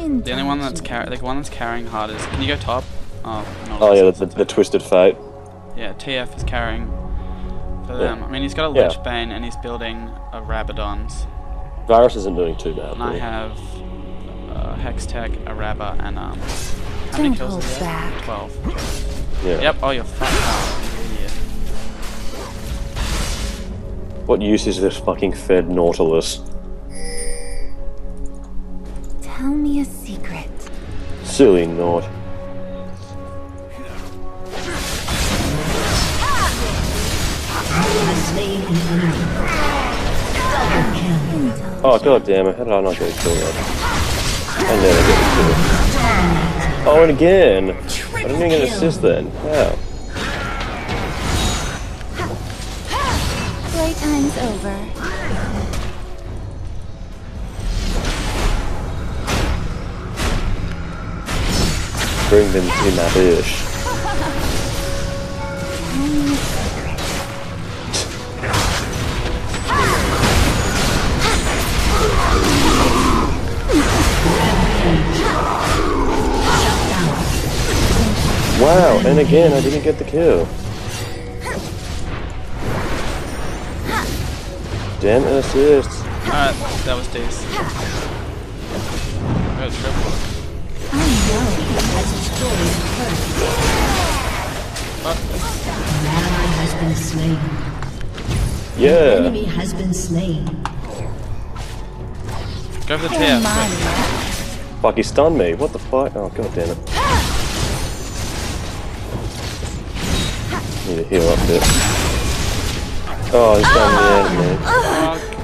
The only one that's carrying hard is. Can you go top? Oh, oh yeah, the Twisted Fate. Yeah, TF is carrying for them. I mean, he's got a Lich Bane and he's building a Rabadon's. Varus isn't doing too bad. And I have Hex Tech, a Rabba, and how many kills is that? 12. Yeah. Yep. Oh, you're fucked up, you idiot. What use is this fucking fed Nautilus? Tell me a secret. Silly Naut. Oh god damn it, how did I not get a kill yet? I never get a kill. Oh, and again! I didn't even get an assist then. Wow. Playtime's over. Bring them in that ish. Wow, and again I didn't get the kill. Damn assists. Alright, that was decent. I got a triple. An ally has been slain. Yeah. An enemy has been slain. Go for the TF. Fuck, he stunned me. What the fuck? Oh god damn it. Need to heal up a bit. Oh, he's done the enemy.